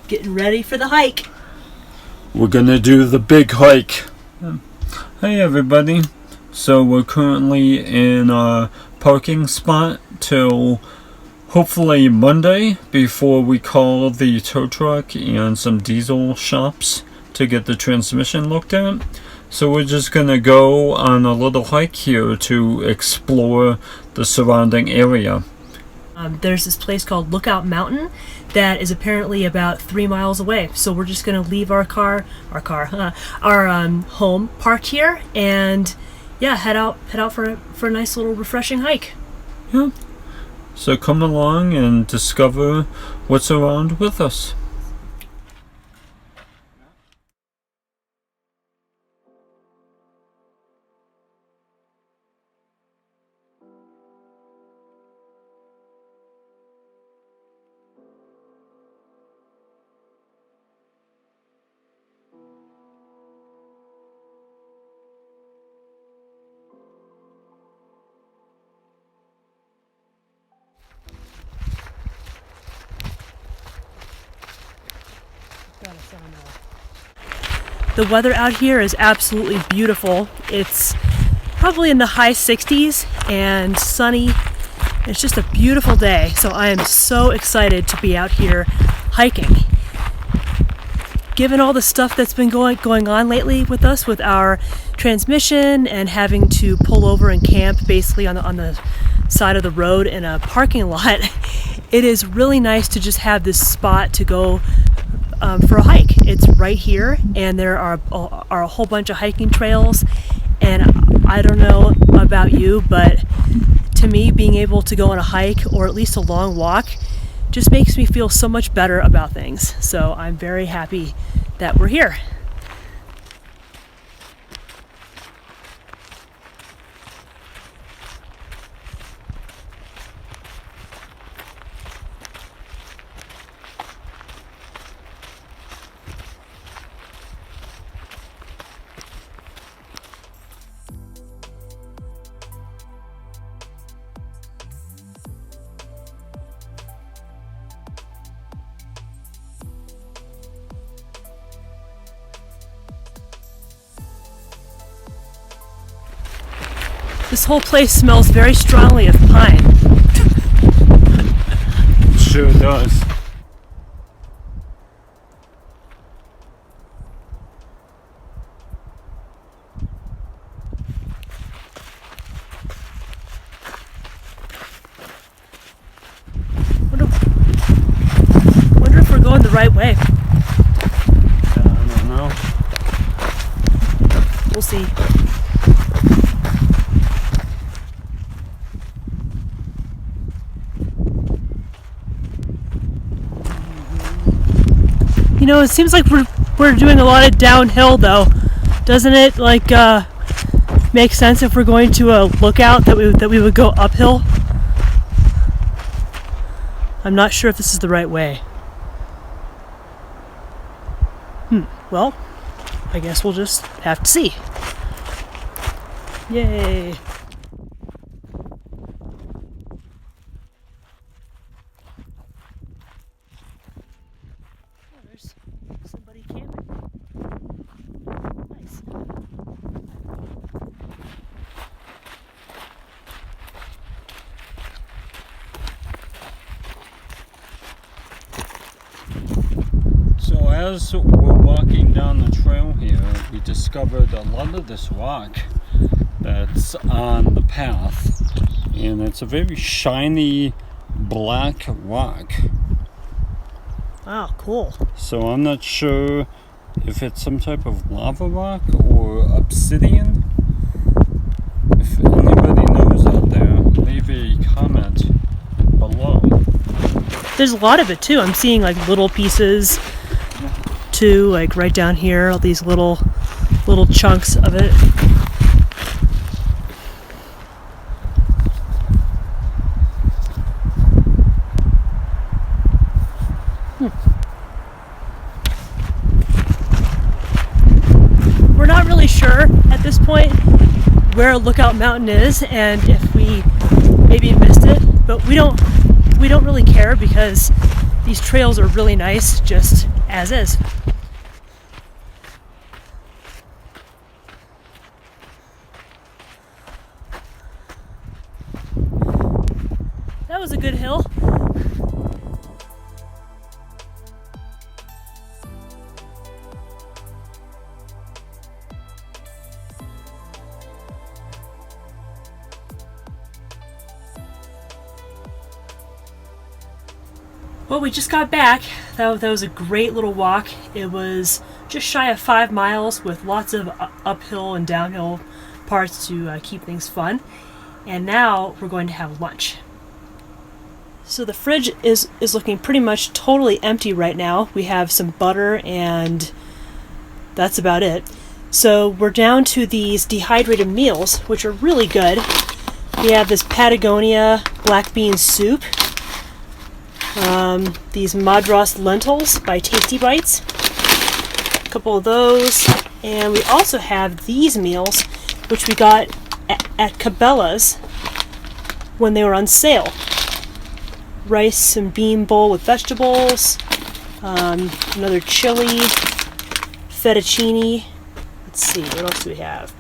getting ready for the hike. We're gonna do the big hike. Hey everybody. So we're currently in a parking spot till hopefully Monday before we call the tow truck and some diesel shops to get the transmission looked at. So we're just gonna go on a little hike here to explore the surrounding area. There's this place called Lookout Mountain that is apparently about 3 miles away. So we're just gonna leave our home parked here and head out for a nice little refreshing hike. Yeah. So come along and discover what's around with us. The weather out here is absolutely beautiful. It's probably in the high 60s and sunny. It's just a beautiful day, so I am so excited to be out here hiking. Given all the stuff that's been going on lately with us, with our transmission and having to pull over and camp basically on the side of the road in a parking lot, it is really nice to just have this spot to go for a hike. It's right here, and there are a whole bunch of hiking trails, and I don't know about you, but to me, being able to go on a hike or at least a long walk just makes me feel so much better about things. So I'm very happy that we're here. This whole place smells very strongly of pine. It sure does. Wonder if we're going the right way. I don't know. We'll see. You know, it seems like we're doing a lot of downhill though. Doesn't it make sense if we're going to a lookout that we would go uphill? I'm not sure if this is the right way. Well, I guess we'll just have to see. Yay! Somebody camping. Nice. So as we're walking down the trail here, we discovered a lot of this rock that's on the path, and it's a very shiny black rock. Wow, cool. So I'm not sure if it's some type of lava rock or obsidian. If anybody knows out there, leave a comment below. There's a lot of it too. I'm seeing like little pieces too, like right down here, all these little chunks of it. We're not really sure at this point where Lookout Mountain is and if we maybe missed it, but we don't really care because these trails are really nice. Just as is. That was a good hill. Well, we just got back. That was a great little walk. It was just shy of 5 miles with lots of uphill and downhill parts to keep things fun. And now we're going to have lunch. So the fridge is looking pretty much totally empty right now. We have some butter and that's about it. So we're down to these dehydrated meals, which are really good. We have this Patagonia black bean soup. These Madras lentils by Tasty Bites, a couple of those, and we also have these meals which we got at Cabela's when they were on sale. Rice and bean bowl with vegetables, another chili, fettuccine, let's see, what else do we have?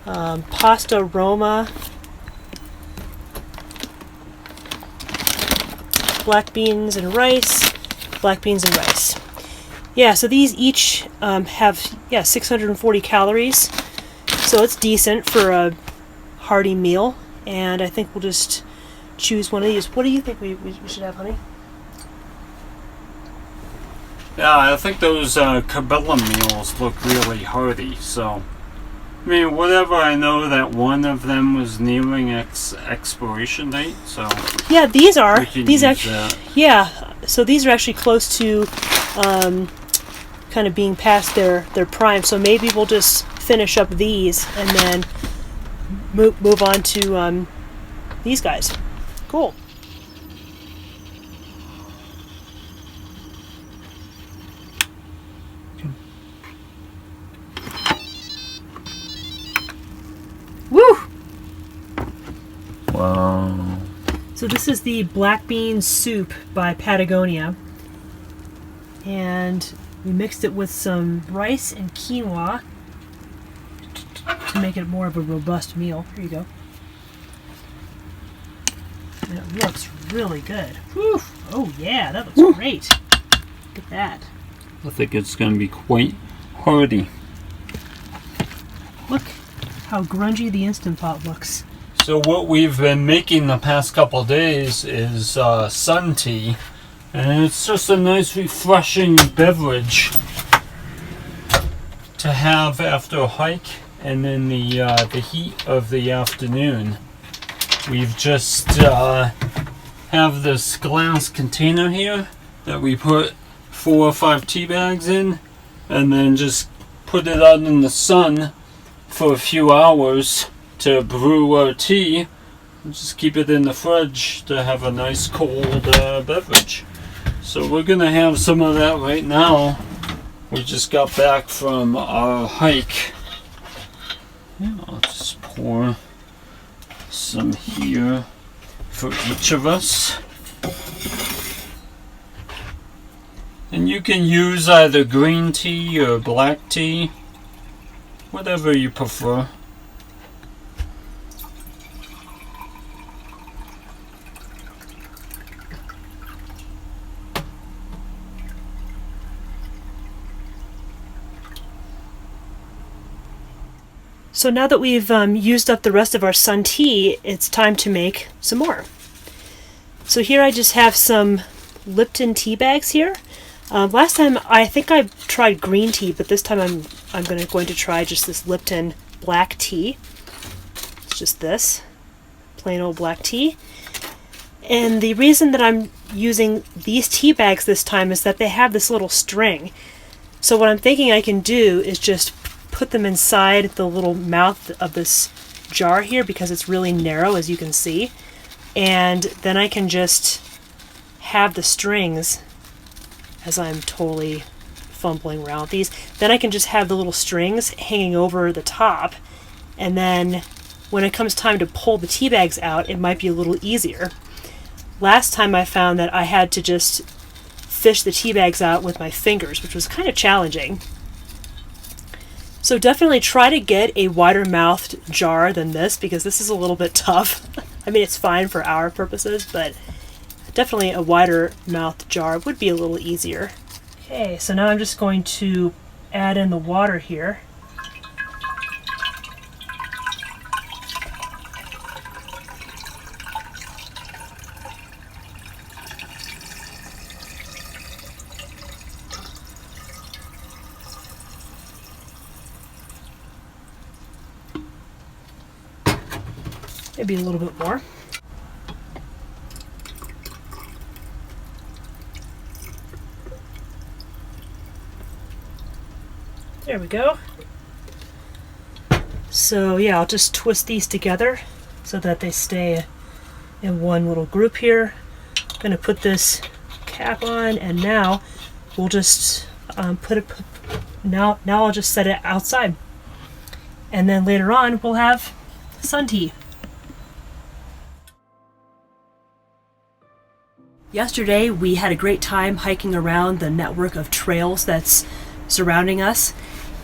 Pasta Roma, black beans and rice. Yeah, so these each have 640 calories, so it's decent for a hearty meal. And I think we'll just choose one of these. What do you think we should have, honey? Yeah, I think those Cabela meals look really hearty. So, I mean, whatever. I know that one of them was nearing expiration date, so yeah, these are that. Yeah, so these are actually close to kind of being past their prime. So maybe we'll just finish up these and then move on to these guys. Cool. Woo! Wow. So this is the black bean soup by Patagonia. And we mixed it with some rice and quinoa to make it more of a robust meal. Here you go. And it looks really good. Whew. Oh yeah, that looks great. Look at that. I think it's going to be quite hearty. Look how grungy the Instant Pot looks. So what we've been making the past couple days is sun tea, and it's just a nice refreshing beverage to have after a hike and in the heat of the afternoon. We've just have this glass container here that we put 4 or 5 tea bags in, and then just put it out in the sun for a few hours to brew our tea, and just keep it in the fridge to have a nice cold beverage. So we're gonna have some of that right now. We just got back from our hike. Yeah, I'll just pour some here for each of us. And you can use either green tea or black tea, whatever you prefer. So now that we've used up the rest of our sun tea, it's time to make some more. So here I just have some Lipton tea bags here. Last time I think I tried green tea, but this time I'm going to try just this Lipton black tea. It's just this plain old black tea. And the reason that I'm using these tea bags this time is that they have this little string. So what I'm thinking I can do is just put them inside the little mouth of this jar here, because it's really narrow, as you can see, and then I can just have the strings, as I'm totally fumbling around with these, then I can just have the little strings hanging over the top, and then when it comes time to pull the tea bags out, it might be a little easier. Last time I found that I had to just fish the tea bags out with my fingers, which was kind of challenging. So definitely try to get a wider mouthed jar than this, because this is a little bit tough. I mean, it's fine for our purposes, but definitely a wider mouthed jar would be a little easier. Okay, so now I'm just going to add in the water here. Maybe a little bit more. There we go. So yeah, I'll just twist these together so that they stay in one little group here. I'm gonna put this cap on, and now we'll just now I'll just set it outside, and then later on we'll have sun tea. Yesterday we had a great time hiking around the network of trails that's surrounding us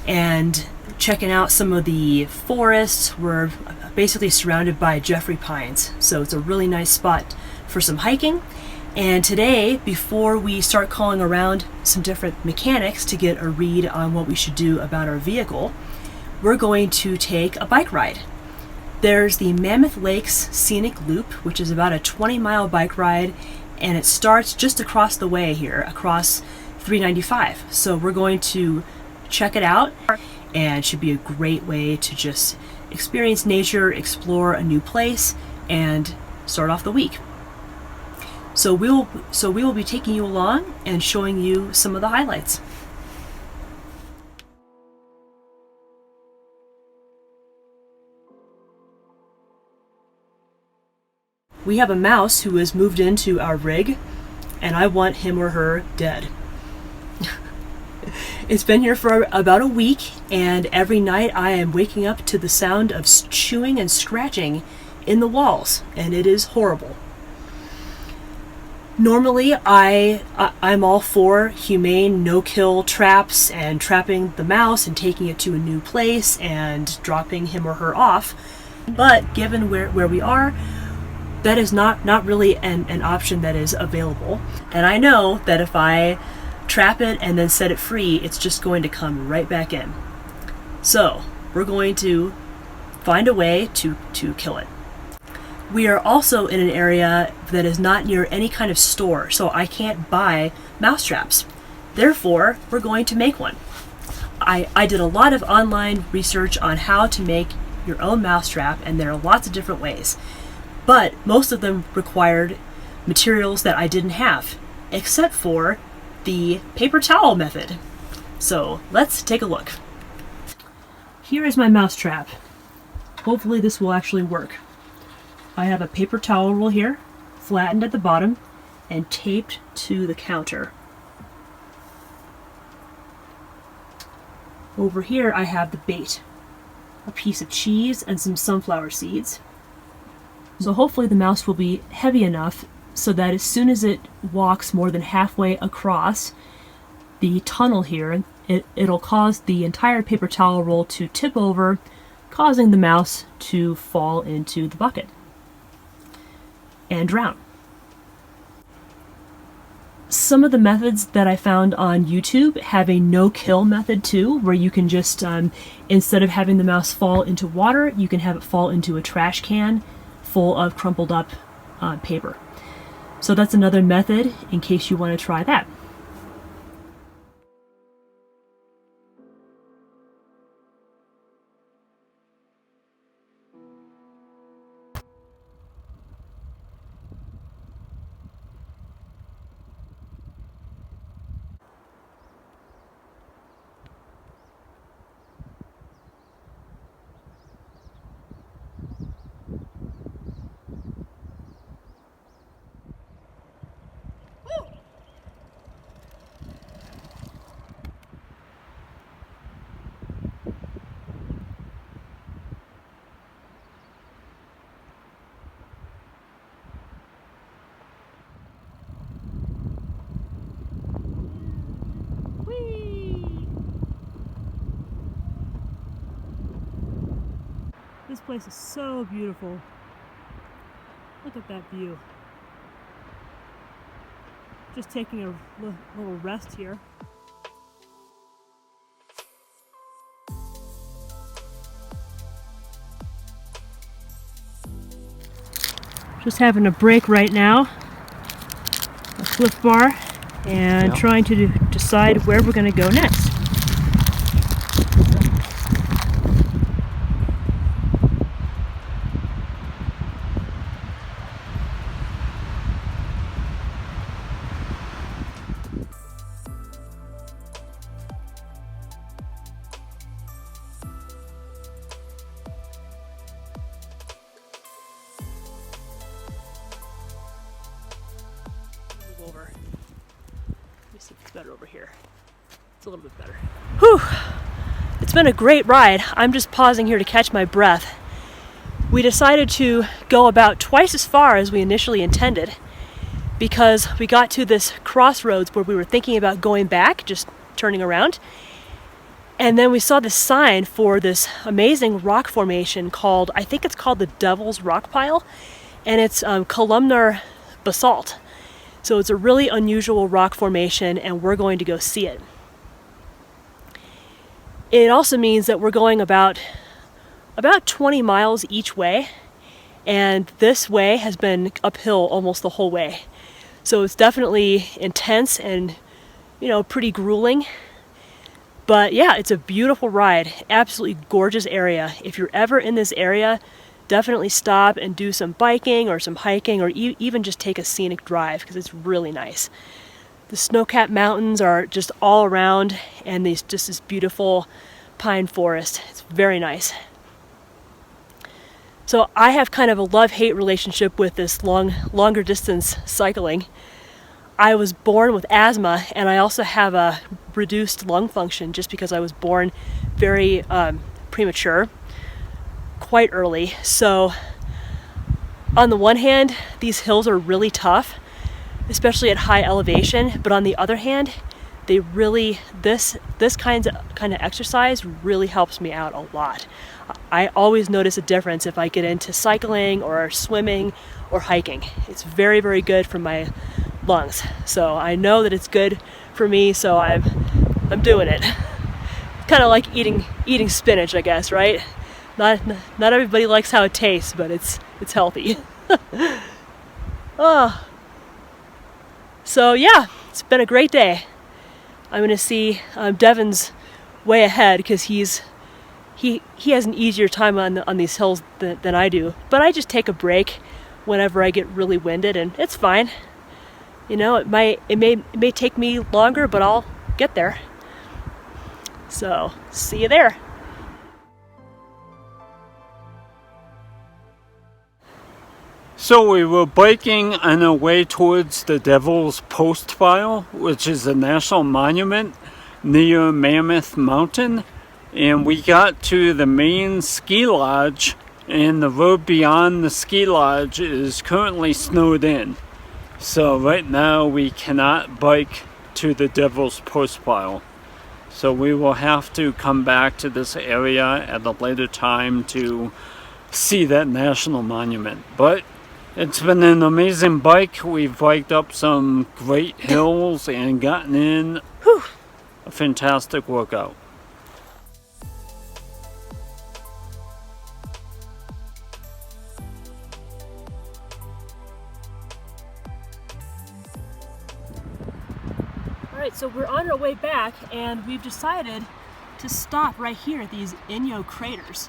and checking out some of the forests. We're basically surrounded by Jeffrey pines, so it's a really nice spot for some hiking. And today, before we start calling around some different mechanics to get a read on what we should do about our vehicle, we're going to take a bike ride. There's the Mammoth Lakes Scenic Loop, which is about a 20-mile bike ride, and it starts just across the way here, across 395. So we're going to check it out, and it should be a great way to just experience nature, explore a new place, and start off the week. So we will be taking you along and showing you some of the highlights. We have a mouse who has moved into our rig, and I want him or her dead. It's been here for about a week, and every night I am waking up to the sound of chewing and scratching in the walls, and it is horrible. Normally, I'm all for humane no-kill traps and trapping the mouse and taking it to a new place and dropping him or her off, but given where we are, that is not really an option that is available. And I know that if I trap it and then set it free, it's just going to come right back in. So we're going to find a way to kill it. We are also in an area that is not near any kind of store, so I can't buy mouse traps. Therefore, we're going to make one. I did a lot of online research on how to make your own mouse trap, and there are lots of different ways. But most of them required materials that I didn't have, except for the paper towel method. So let's take a look. Here is my mouse trap. Hopefully this will actually work. I have a paper towel roll here, flattened at the bottom and taped to the counter. Over here I have the bait, a piece of cheese and some sunflower seeds. So hopefully the mouse will be heavy enough so that as soon as it walks more than halfway across the tunnel here, it'll cause the entire paper towel roll to tip over, causing the mouse to fall into the bucket and drown. Some of the methods that I found on YouTube have a no-kill method too, where you can just, instead of having the mouse fall into water, you can have it fall into a trash can full of crumpled up paper. So that's another method in case you want to try that. place is so beautiful. Look at that view. Just taking a little rest here. Just having a break right now, a Cliff Bar, and trying to decide where we're going to go next. Over. Let me see if it's better over here. It's a little bit better. Whew! It's been a great ride. I'm just pausing here to catch my breath. We decided to go about twice as far as we initially intended because we got to this crossroads where we were thinking about going back, just turning around. And then we saw this sign for this amazing rock formation called, I think it's called the Devil's Rock Pile, and it's columnar basalt. So it's a really unusual rock formation, and we're going to go see it. It also means that we're going about 20 miles each way, and this way has been uphill almost the whole way. So it's definitely intense and, pretty grueling. But yeah, it's a beautiful ride, absolutely gorgeous area. If you're ever in this area, definitely stop and do some biking or some hiking or even just take a scenic drive because it's really nice. The snow-capped mountains are just all around, and this beautiful pine forest. It's very nice. So I have kind of a love-hate relationship with this longer distance cycling. I was born with asthma, and I also have a reduced lung function just because I was born very premature, quite early. So on the one hand, these hills are really tough, especially at high elevation, but on the other hand, they really, this kind of exercise really helps me out a lot. I always notice a difference if I get into cycling or swimming or hiking. It's very, very good for my lungs. So I know that it's good for me, so I'm doing it. Kind of like eating spinach, I guess, right? Not everybody likes how it tastes, but it's healthy. Oh. So yeah, it's been a great day. I'm gonna see Devon's way ahead because he has an easier time on these hills than I do. But I just take a break whenever I get really winded, and it's fine. It may take me longer, but I'll get there. So see you there. So we were biking on our way towards the Devil's Post Pile, which is a national monument near Mammoth Mountain, and we got to the main ski lodge, and the road beyond the ski lodge is currently snowed in. So right now we cannot bike to the Devil's Post Pile. So we will have to come back to this area at a later time to see that national monument. But it's been an amazing bike. We've biked up some great hills and gotten in a fantastic workout. All right, so we're on our way back, and we've decided to stop right here at these Inyo Craters.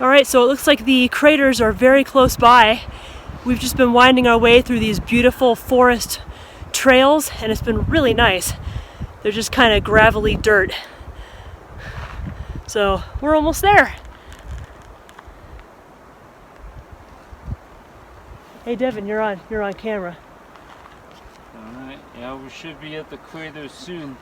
All right, so it looks like the craters are very close by. We've just been winding our way through these beautiful forest trails, and it's been really nice. They're just kind of gravelly dirt. So we're almost there. Hey Devon, you're on camera. Alright, yeah, we should be at the crater soon.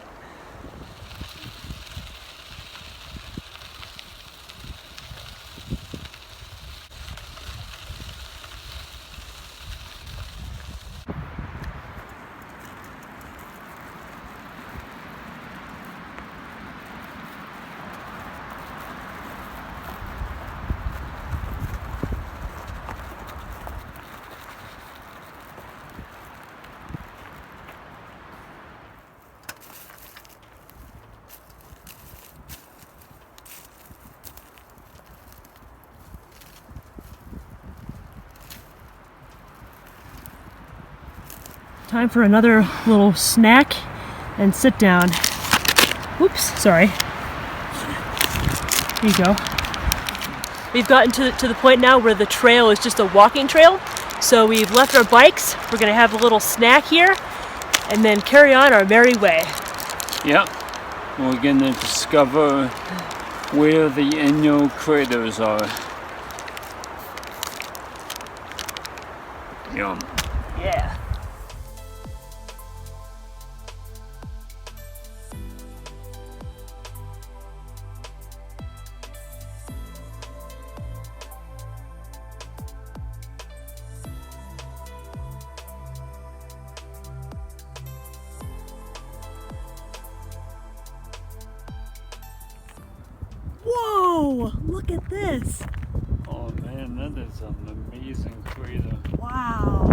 Time for another little snack and sit down. Oops, sorry. There you go. We've gotten to the point now where the trail is just a walking trail. So we've left our bikes. We're gonna have a little snack here and then carry on our merry way. Yep, we're gonna discover where the Inyo Craters are. Yum. Yeah. Whoa! Look at this! Oh man, that is an amazing crater. Wow!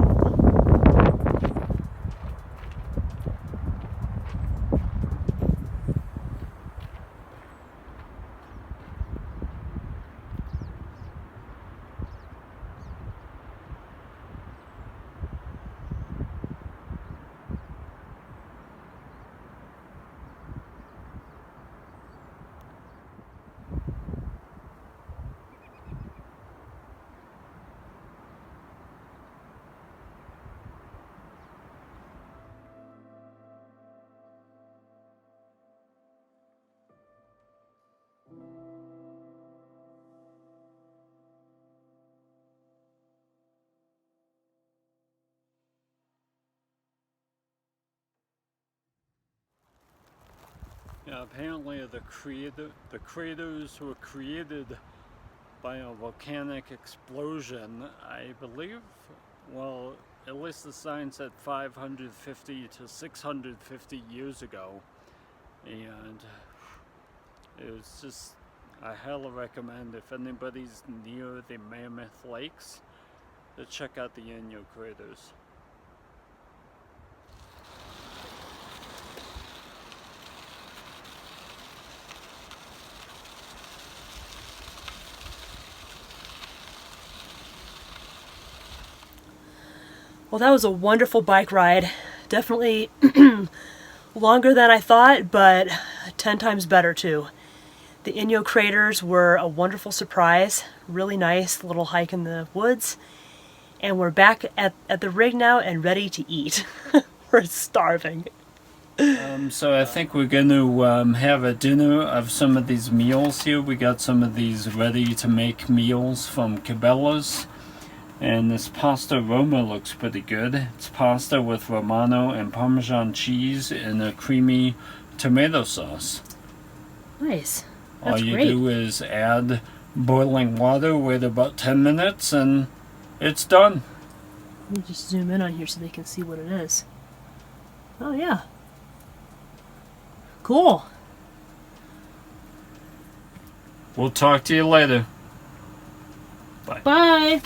Yeah, apparently the craters were created by a volcanic explosion, I believe. Well, at least the sign said 550 to 650 years ago. And it was just, I highly recommend if anybody's near the Mammoth Lakes to check out the Inyo Craters. Well, that was a wonderful bike ride. Definitely longer than I thought, but 10 times better too. The Inyo Craters were a wonderful surprise. Really nice little hike in the woods. And we're back at the rig now and ready to eat. We're starving. So I think we're going to have a dinner of some of these meals here. We got some of these ready-to-make meals from Cabela's. And this pasta Roma looks pretty good. It's pasta with Romano and Parmesan cheese and a creamy tomato sauce. Nice. That's All you great. do is add boiling water, wait about 10 minutes, and it's done. Let me just zoom in on here so they can see what it is. Oh yeah. Cool. We'll talk to you later. Bye.